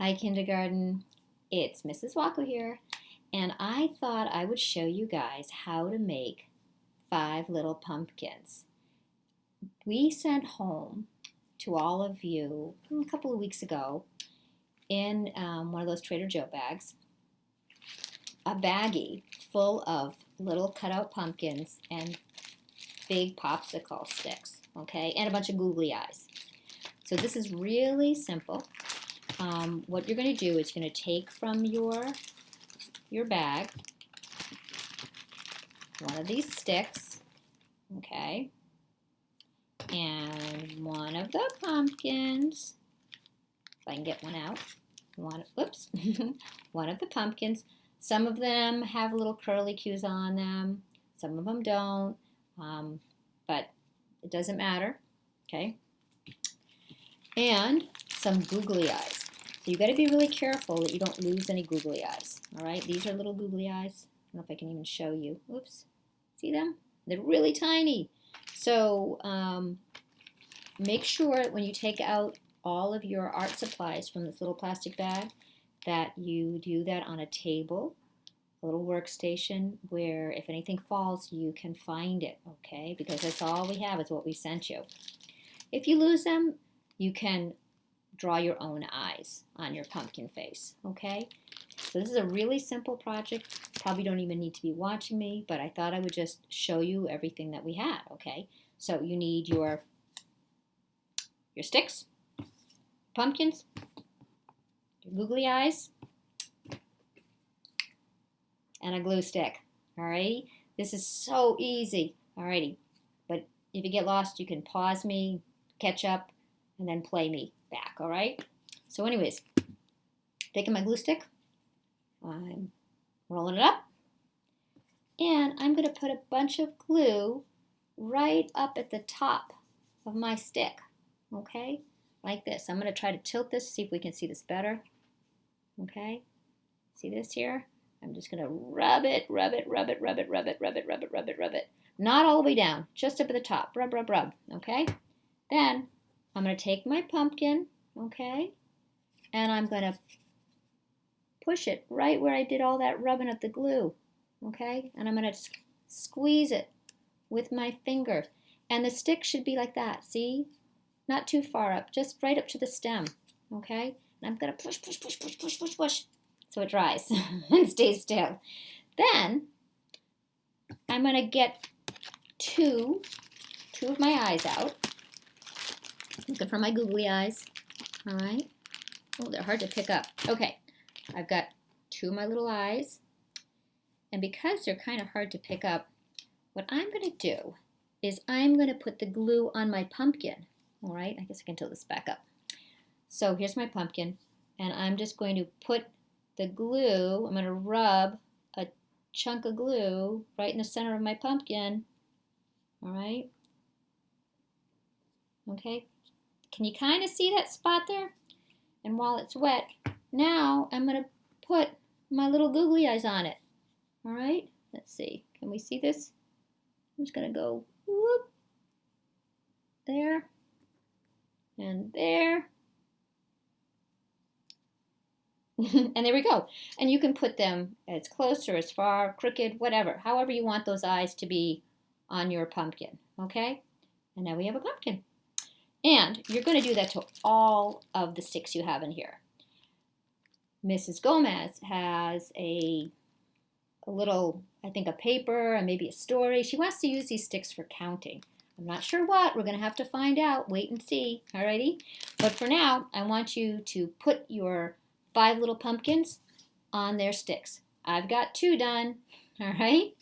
Hi, kindergarten. It's Mrs. Huaco here, and I thought I would show you guys how to make 5 little pumpkins. We sent home to all of you a couple of weeks ago in one of those Trader Joe bags, a baggie full of little cutout pumpkins and big popsicle sticks, okay, and a bunch of googly eyes. So this is really simple. What you're going to do is you're going to take from your bag one of these sticks, okay, and one of the pumpkins. If I can get one out. Oops, one of the pumpkins. Some of them have little curly cues on them. Some of them don't, but it doesn't matter, okay. And some googly eyes. So you got to be really careful that you don't lose any googly eyes. All right, these are little googly eyes. I don't know if I can even show you. Oops, see them? They're really tiny. So make sure when you take out all of your art supplies from this little plastic bag that you do that on a table, a little workstation where if anything falls, you can find it, okay? Because that's all we have is what we sent you. If you lose them, you can draw your own eyes on your pumpkin face, okay? So this is a really simple project. Probably don't even need to be watching me, but I thought I would just show you everything that we had, okay? So you need your sticks, pumpkins, your googly eyes, and a glue stick, alrighty? This is so easy, alrighty? But if you get lost, you can pause me, catch up, and then play me back, all right? So anyways, taking my glue stick, I'm rolling it up, and I'm going to put a bunch of glue right up at the top of my stick, okay? Like this. I'm going to try to tilt this, see if we can see this better, okay? See this here? I'm just going to rub it, rub it, rub it, rub it, rub it, rub it, rub it, rub it, rub it. Not all the way down, just up at the top. Rub, rub, rub, okay? Then I'm going to take my pumpkin, okay, and I'm going to push it right where I did all that rubbing of the glue, okay, and I'm going to squeeze it with my fingers. And the stick should be like that, see? Not too far up, just right up to the stem, okay? And I'm going to push, push, push, push, push, push, push, so it dries and stays still. Then I'm going to get two of my eyes out. Looking for my googly eyes. All right. Oh, they're hard to pick up. Okay. I've got two of my little eyes. And because they're kind of hard to pick up, what I'm going to do is I'm going to put the glue on my pumpkin. All right. I guess I can tilt this back up. So here's my pumpkin. And I'm just going to put the glue, I'm going to rub a chunk of glue right in the center of my pumpkin. All right. Okay. Can you kind of see that spot there? And while it's wet, now I'm going to put my little googly eyes on it. All right, let's see. Can we see this? I'm just going to go whoop, there, and there. And there we go. And you can put them as close or as far, crooked, whatever, however you want those eyes to be on your pumpkin. Okay? And now we have a pumpkin. And you're going to do that to all of the sticks you have in here. Mrs. Gomez has a little, I think, a paper and maybe a story. She wants to use these sticks for counting. I'm not sure what. We're going to have to find out. Wait and see. Alrighty? But for now, I want you to put your 5 little pumpkins on their sticks. I've got 2 done. All right?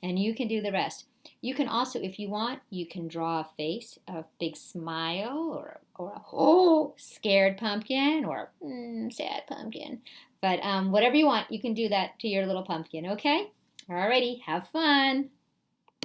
And you can do the rest. You can also, if you want, you can draw a face, a big smile, or a whole scared pumpkin, or sad pumpkin. But whatever you want, you can do that to your little pumpkin, okay? Alrighty, have fun.